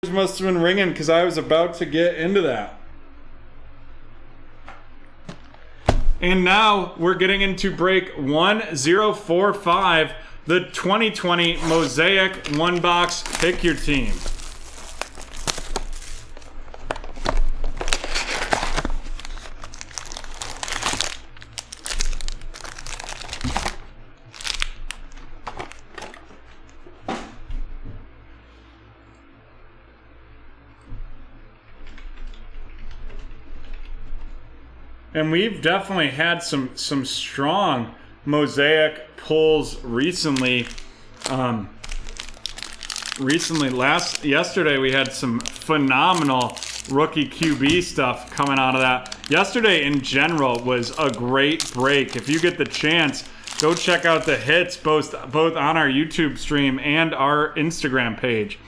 Must have been ringing because I was about to get into that. And now we're getting into break 1045, the 2020 Mosaic one box. Pick your team. And we've definitely had some strong Mosaic pulls recently. Yesterday we had some phenomenal rookie QB stuff coming out of that. Yesterday in general was a great break. If you get the chance, go check out the hits both on our YouTube stream and our Instagram page.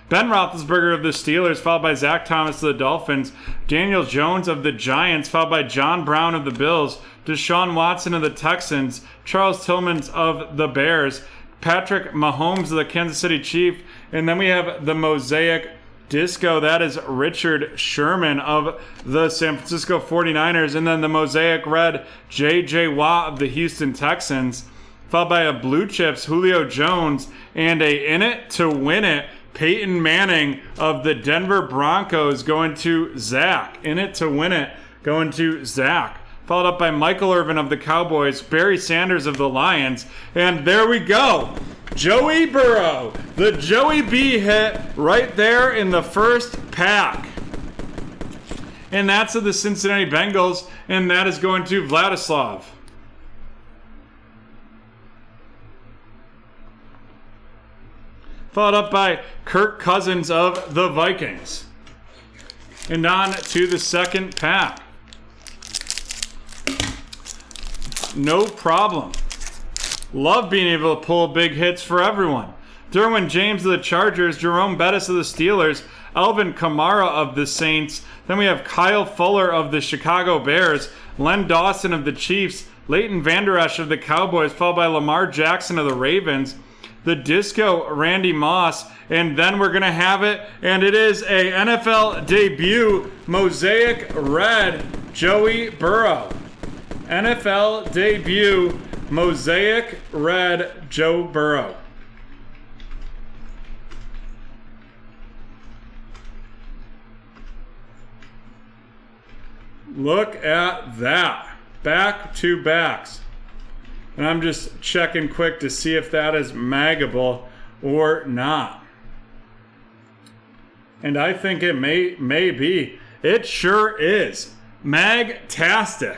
Ben Roethlisberger of the Steelers, followed by Zach Thomas of the Dolphins. Daniel Jones of the Giants, followed by John Brown of the Bills. Deshaun Watson of the Texans. Charles Tillman of the Bears. Patrick Mahomes of the Kansas City Chiefs. And then we have the Mosaic Disco. That is Richard Sherman of the San Francisco 49ers. And then the Mosaic Red, J.J. Watt of the Houston Texans. Followed by a Blue Chips, Julio Jones. And a In It to Win It, Peyton Manning of the Denver Broncos going to Zach. In It to Win It going to Zach. Followed up by Michael Irvin of the Cowboys, Barry Sanders of the Lions, and there we go. Joey Burrow. The Joey B hit right there in the first pack. And that's of the Cincinnati Bengals, and that is going to Vladislav. Followed up by Kirk Cousins of the Vikings. And on to the second pack. No problem. Love being able to pull big hits for everyone. Derwin James of the Chargers, Jerome Bettis of the Steelers, Alvin Kamara of the Saints. Then we have Kyle Fuller of the Chicago Bears, Len Dawson of the Chiefs, Leighton Vander Esch of the Cowboys, followed by Lamar Jackson of the Ravens. The Disco, Randy Moss, and then we're going to have it, and it is a NFL debut, Mosaic Red, Joey Burrow. NFL debut, Mosaic Red, Joe Burrow. Look at that. Back-to-backs. And I'm just checking quick to see if that is maggable or not. And I think it may be. It sure is. Magtastic.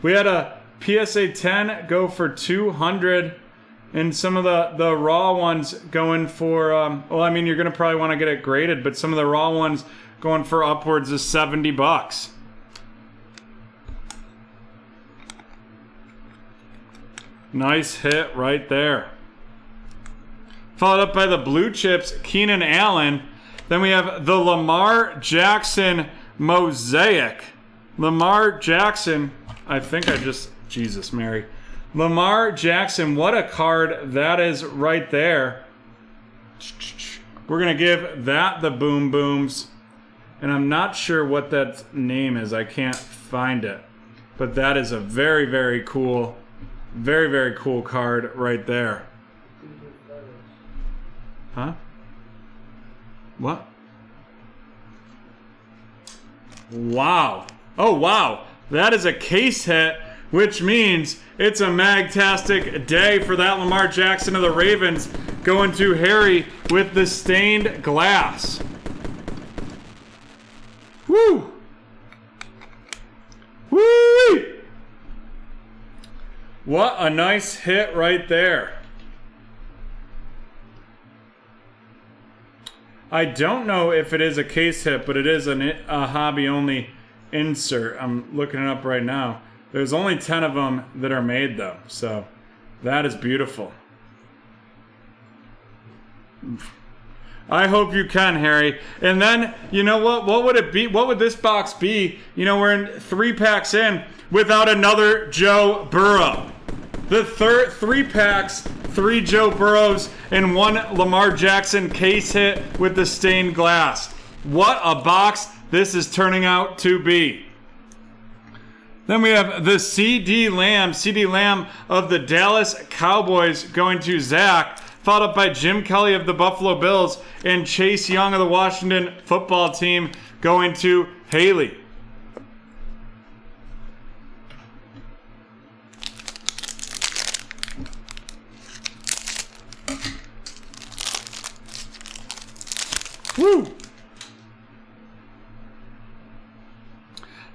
We had a PSA 10 go for 200, and some of the raw ones going for, well, I mean, you're going to probably want to get it graded, but some of the raw ones going for upwards of $70. Nice hit right there. Followed up by the Blue Chips, Keenan Allen. Then we have the Lamar Jackson Mosaic. Lamar Jackson, I think I just, Jesus Mary. Lamar Jackson, what a card that is right there. We're going to give that the Boom Booms. And I'm not sure what that name is. I can't find it. But that is a very, very cool card right there. Huh? What? Wow. Oh, wow. That is a case hit, which means it's a magtastic day for that Lamar Jackson of the Ravens going to Harry with the stained glass. Woo! Woo! What a nice hit right there. I don't know if it is a case hit, but it is a hobby-only insert. I'm looking it up right now. There's only 10 of them that are made, though, so that is beautiful. I hope you can, Harry. And then, you know what? What would it be? What would this box be? You know, we're in 3 packs in without another Joe Burrow. The 3 packs, 3 Joe Burrows, and 1 Lamar Jackson case hit with the stained glass. What a box this is turning out to be. Then we have the CD Lamb of the Dallas Cowboys going to Zach, followed up by Jim Kelly of the Buffalo Bills and Chase Young of the Washington football team going to Haley. Woo!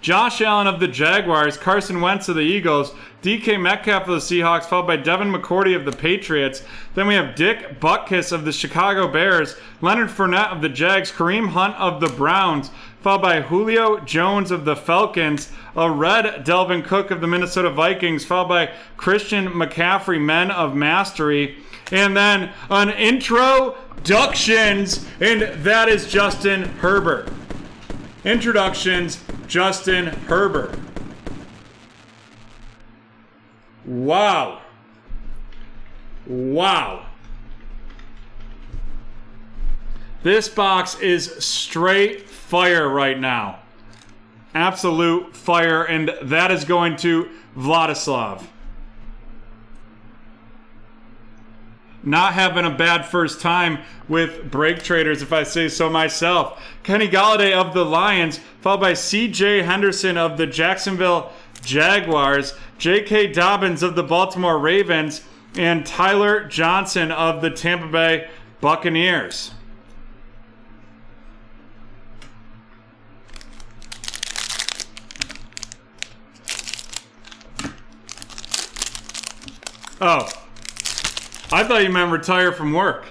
Josh Allen of the Jaguars, Carson Wentz of the Eagles, DK Metcalf of the Seahawks, followed by Devin McCourty of the Patriots. Then we have Dick Butkus of the Chicago Bears, Leonard Fournette of the Jags, Kareem Hunt of the Browns, followed by Julio Jones of the Falcons, a red Delvin Cook of the Minnesota Vikings, followed by Christian McCaffrey, Men of Mastery, and then an introductions, and that is Justin Herbert. Introductions, Justin Herbert. Wow. Wow. This box is straight fire right now. Absolute fire, and that is going to Vladislav. Not having a bad first time with BreakTraders, if I say so myself. Kenny Golladay of the Lions, followed by C.J. Henderson of the Jacksonville Jaguars, J.K. Dobbins of the Baltimore Ravens, and Tyler Johnson of the Tampa Bay Buccaneers. Oh. I thought you meant retire from work.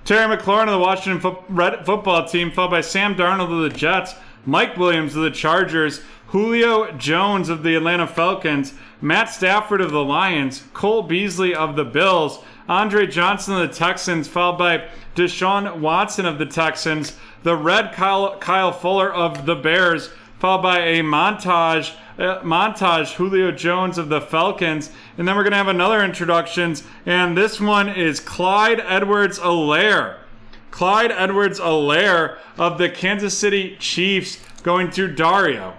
Terry McLaurin of the Washington football team, followed by Sam Darnold of the Jets, Mike Williams of the Chargers, Julio Jones of the Atlanta Falcons, Matt Stafford of the Lions, Cole Beasley of the Bills, Andre Johnson of the Texans, followed by Deshaun Watson of the Texans, the red Kyle Fuller of the Bears, followed by a montage Julio Jones of the Falcons, and then we're going to have another introductions, and this one is Clyde Edwards-Helaire. Clyde Edwards-Helaire of the Kansas City Chiefs going to Dario,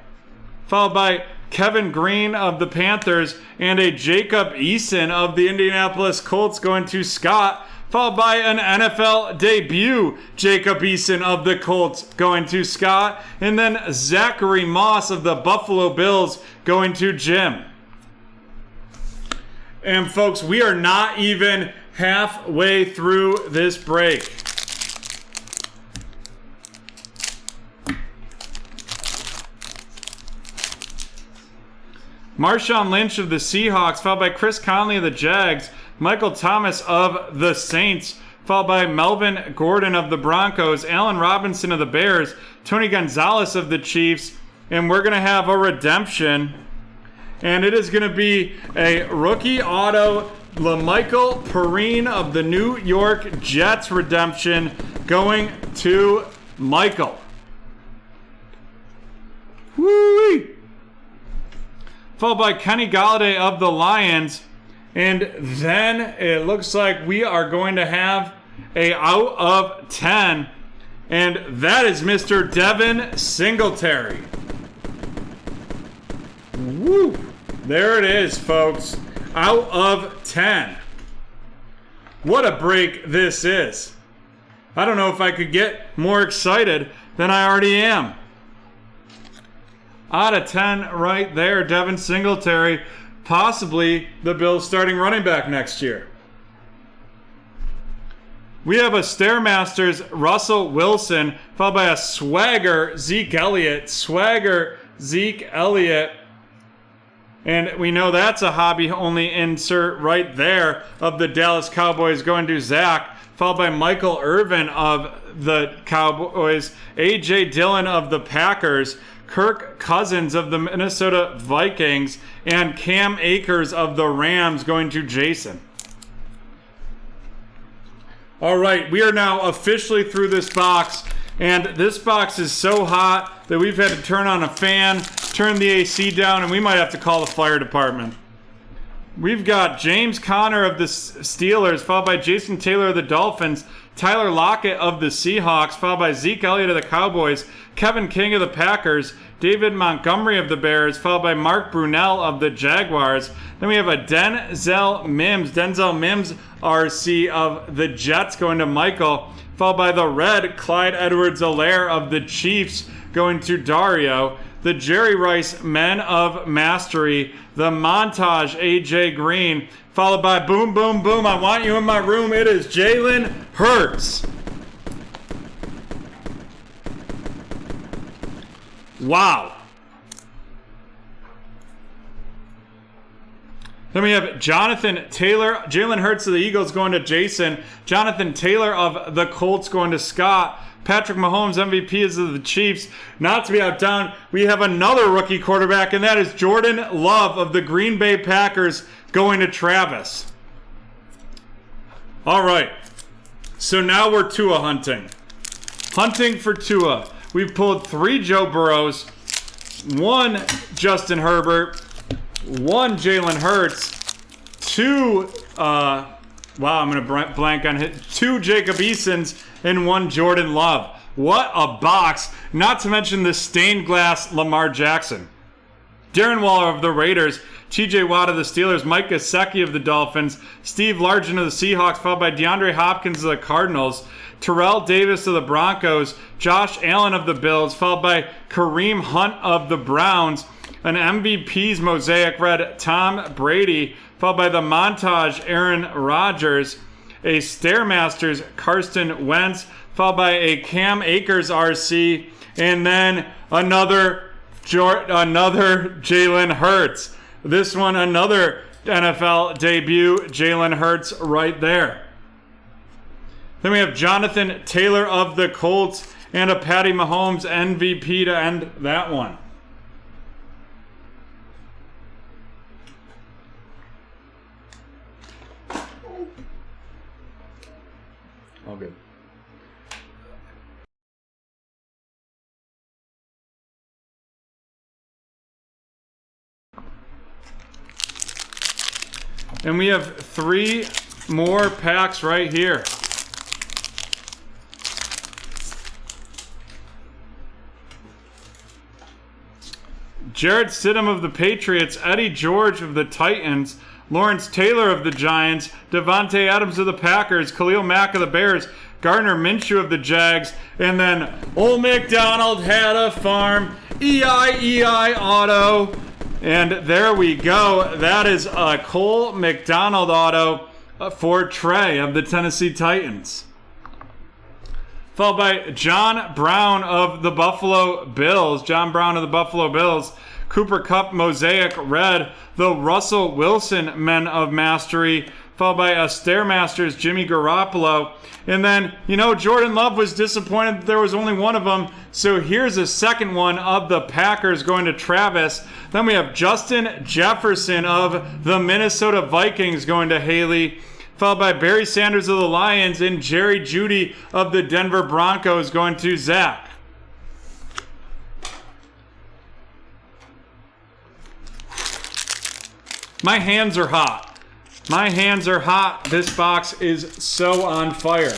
followed by Kevin Green of the Panthers and a Jacob Eason of the Indianapolis Colts going to Scott, followed by an NFL debut, Jacob Eason of the Colts going to Scott, and then Zachary Moss of the Buffalo Bills going to Jim. And folks, we are not even halfway through this break. Marshawn Lynch of the Seahawks, followed by Chris Conley of the Jags, Michael Thomas of the Saints, followed by Melvin Gordon of the Broncos, Allen Robinson of the Bears, Tony Gonzalez of the Chiefs, and we're going to have a redemption, and it is going to be a rookie auto, LaMichael Perine of the New York Jets redemption going to Michael. Woo-wee! Followed by Kenny Golladay of the Lions. And then it looks like we are going to have a out of 10. And that is Mr. Devin Singletary. Woo! There it is, folks. Out of 10. What a break this is. I don't know if I could get more excited than I already am. Out of 10 right there, Devin Singletary, possibly the Bills' starting running back next year. We have a Stairmasters Russell Wilson, followed by a Swagger Zeke Elliott. And we know that's a hobby-only insert right there of the Dallas Cowboys going to Zach, followed by Michael Irvin of the Cowboys, A.J. Dillon of the Packers, Kirk Cousins of the Minnesota Vikings, and Cam Akers of the Rams going to Jason. All right, we are now officially through this box, and this box is so hot that we've had to turn on a fan, turn the AC down, and we might have to call the fire department. We've got James Conner of the Steelers, followed by Jason Taylor of the Dolphins, Tyler Lockett of the Seahawks, followed by Zeke Elliott of the Cowboys, Kevin King of the Packers, David Montgomery of the Bears, followed by Mark Brunell of the Jaguars. Then we have a Denzel Mims RC of the Jets going to Michael, followed by the red Clyde Edwards-Helaire of the Chiefs going to Dario, the Jerry Rice Men of Mastery, the Montage AJ Green, followed by boom, boom, boom, I want you in my room. It is Jalen Hurts. Wow. Then we have Jonathan Taylor, Jalen Hurts of the Eagles going to Jason, Jonathan Taylor of the Colts going to Scott, Patrick Mahomes MVP is of the Chiefs. Not to be outdone, we have another rookie quarterback, and that is Jordan Love of the Green Bay Packers going to Travis. All right, so now we're Tua hunting. Hunting for Tua. We've pulled 3 Joe Burrows, 1 Justin Herbert, 1 Jalen Hurts, 2, wow, I'm going to blank on it, 2 Jacob Easons, and 1 Jordan Love. What a box, not to mention the stained glass Lamar Jackson. Darren Waller of the Raiders, TJ Watt of the Steelers, Mike Gesicki of the Dolphins, Steve Largent of the Seahawks, followed by DeAndre Hopkins of the Cardinals, Terrell Davis of the Broncos, Josh Allen of the Bills, followed by Kareem Hunt of the Browns, an MVP's Mosaic red Tom Brady, followed by the Montage Aaron Rodgers, a Stairmasters Carson Wentz, followed by a Cam Akers RC, and then another Jalen Hurts. This one, another NFL debut, Jalen Hurts right there. Then we have Jonathan Taylor of the Colts and a Patty Mahomes MVP to end that one. All good. And we have 3 more packs right here. Jared Stidham of the Patriots, Eddie George of the Titans, Lawrence Taylor of the Giants, Devontae Adams of the Packers, Khalil Mack of the Bears, Gardner Minshew of the Jags, and then Old MacDonald had a farm, EI auto. And there we go. That is a Cole McDonald auto for Trey of the Tennessee Titans. Followed by John Brown of the Buffalo Bills. Cooper Kupp Mosaic red. The Russell Wilson Men of Mastery. Followed by a Stairmasters Jimmy Garoppolo. And then, Jordan Love was disappointed that there was only one of them. So here's a second one of the Packers going to Travis. Then we have Justin Jefferson of the Minnesota Vikings going to Haley. Followed by Barry Sanders of the Lions and Jerry Jeudy of the Denver Broncos going to Zach. My hands are hot. This box is so on fire.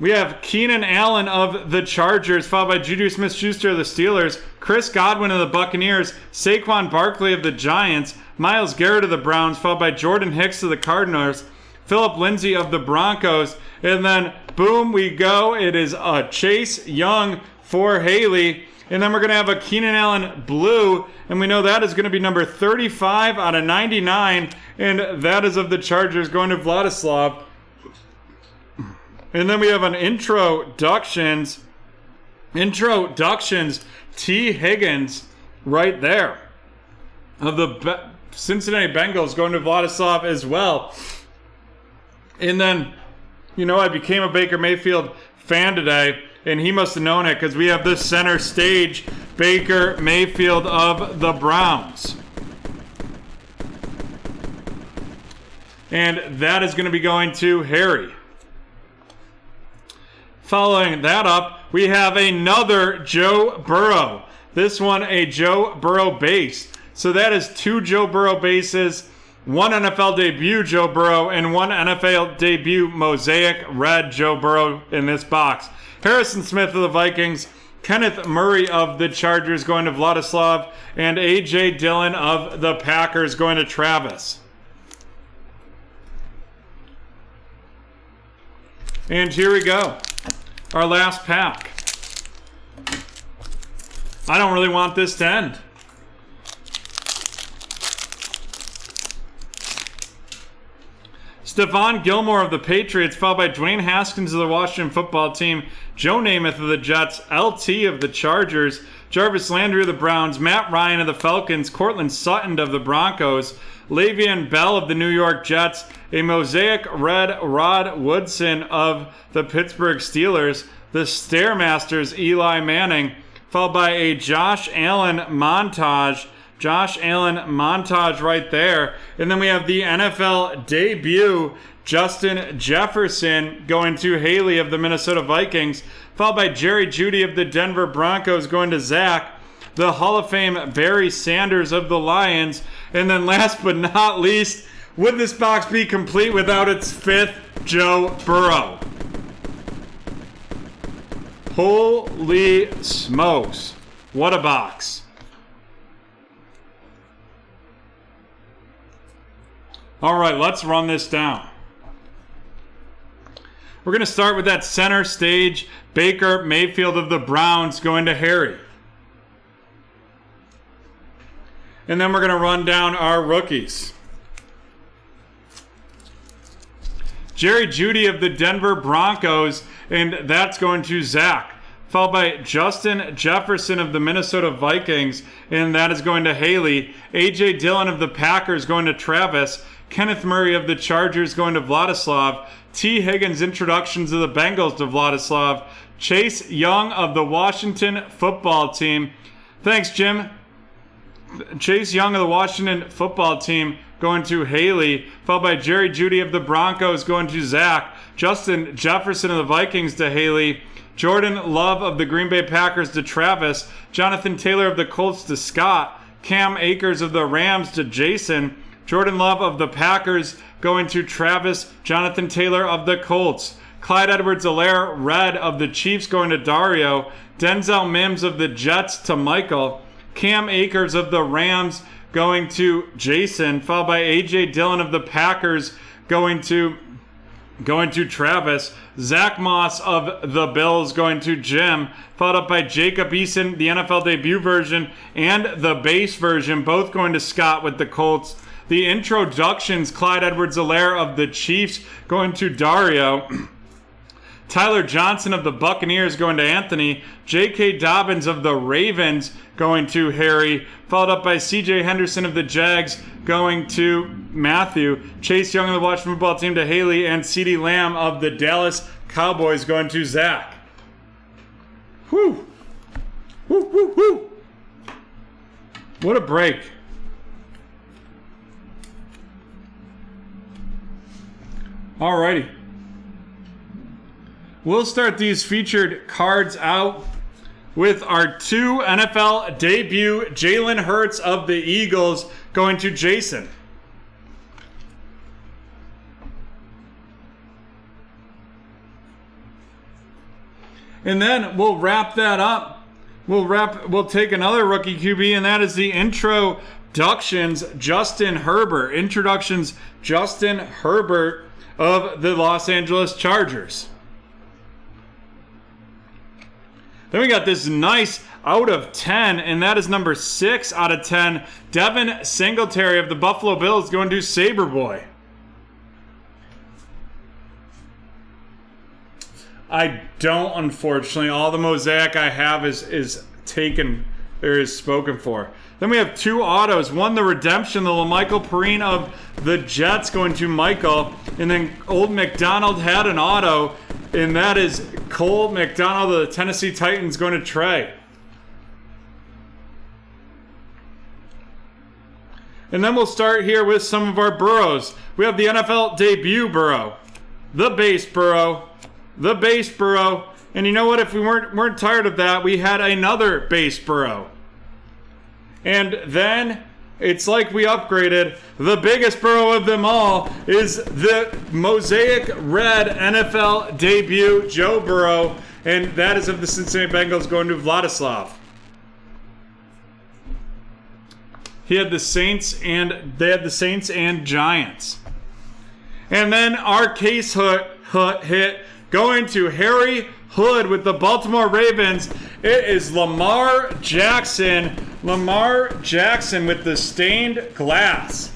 We have Keenan Allen of the Chargers, followed by Juju Smith-Schuster of the Steelers, Chris Godwin of the Buccaneers, Saquon Barkley of the Giants, Myles Garrett of the Browns, followed by Jordan Hicks of the Cardinals, Phillip Lindsay of the Broncos, and then boom, we go. It is a Chase Young for Haley. And then we're going to have a Keenan Allen blue, and we know that is going to be number 35 out of 99, and that is of the Chargers going to Vladislav. And then we have an introductions T. Higgins right there of the Cincinnati Bengals going to Vladislav as well. And then, I became a Baker Mayfield fan today, and he must have known it because we have this center stage Baker Mayfield of the Browns. And that is going to be going to Harry. Following that up, we have another Joe Burrow. This one, a Joe Burrow base. So that is 2 Joe Burrow bases, 1 NFL debut Joe Burrow, and 1 NFL debut Mosaic red Joe Burrow in this box. Harrison Smith of the Vikings, Kenneth Murray of the Chargers going to Vladislav, and A.J. Dillon of the Packers going to Travis. And here we go. Our last pack. I don't really want this to end. Stephon Gilmore of the Patriots, followed by Dwayne Haskins of the Washington Football Team, Joe Namath of the Jets, LT of the Chargers, Jarvis Landry of the Browns, Matt Ryan of the Falcons, Cortland Sutton of the Broncos, Le'Veon Bell of the New York Jets, a Mosaic red Rod Woodson of the Pittsburgh Steelers, the Stairmasters Eli Manning, followed by a Josh Allen montage. Josh Allen montage right there. And then we have the NFL debut, Justin Jefferson going to Haley of the Minnesota Vikings, followed by Jerry Jeudy of the Denver Broncos going to Zach, the Hall of Fame Barry Sanders of the Lions, and then last but not least, would this box be complete without its 5th Joe Burrow? Holy smokes. What a box. All right, let's run this down. We're going to start with that center stage, Baker Mayfield of the Browns going to Harry. And then we're going to run down our rookies. Jerry Jeudy of the Denver Broncos, and that's going to Zach. Followed by Justin Jefferson of the Minnesota Vikings, and that is going to Haley. A.J. Dillon of the Packers going to Travis. Kenneth Murray of the Chargers going to Vladislav. T. Higgins introductions of the Bengals to Vladislav. Chase Young of the Washington Football Team. Thanks, Jim. Chase Young of the Washington Football Team going to Haley. Followed by Jerry Jeudy of the Broncos going to Zach. Justin Jefferson of the Vikings to Haley. Jordan Love of the Green Bay Packers to Travis. Jonathan Taylor of the Colts to Scott. Cam Akers of the Rams to Jason. Jordan Love of the Packers going to Travis. Jonathan Taylor of the Colts. Clyde Edwards-Helaire red of the Chiefs going to Dario. Denzel Mims of the Jets to Michael. Cam Akers of the Rams going to Jason. Followed by A.J. Dillon of the Packers going to Travis. Zach Moss of the Bills going to Jim. Followed up by Jacob Eason, the NFL debut version, and the base version, both going to Scott with the Colts. The introductions, Clyde Edwards-Helaire of the Chiefs going to Dario. Tyler Johnson of the Buccaneers going to Anthony. J.K. Dobbins of the Ravens going to Harry. Followed up by C.J. Henderson of the Jags going to Matthew. Chase Young of the Washington Football Team to Haley. And CeeDee Lamb of the Dallas Cowboys going to Zach. Whew. Woo, woo, woo. What a break. Alrighty. We'll start these featured cards out with our 2 NFL debut Jalen Hurts of the Eagles going to Jason. And then we'll wrap that up. We'll take another rookie QB, and that is the introductions Justin Herbert. Introductions Justin Herbert of the Los Angeles Chargers. Then we got this nice out of 10, and that is number 6 out of 10. Devin Singletary of the Buffalo Bills going to Saber Boy. I don't, unfortunately. All the Mosaic I have is taken, or is spoken for. Then we have 2 autos. One, the redemption, the LaMichael Perine of the Jets going to Michael. And then Old McDonald had an auto, and that is Cole McDonald of the Tennessee Titans going to Trey. And then we'll start here with some of our Burrows. We have the NFL debut Burrow, the base Burrow, the base Burrow, and you know what? If we weren't tired of that, we had another base Burrow. And then it's like we upgraded. The biggest burrow of them all is the Mosaic Red NFL debut, Joe Burrow, and that is of the Cincinnati Bengals going to Vladislav. They had the Saints and Giants. And then our case hit going to Harry Hood with the Baltimore Ravens. It is Lamar Jackson. Lamar Jackson with the stained glass.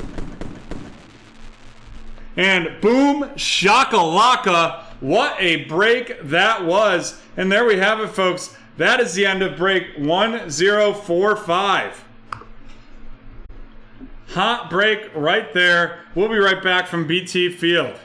And boom, shakalaka. What a break that was. And there we have it, folks. That is the end of break 1045. Hot break right there. We'll be right back from BT Field.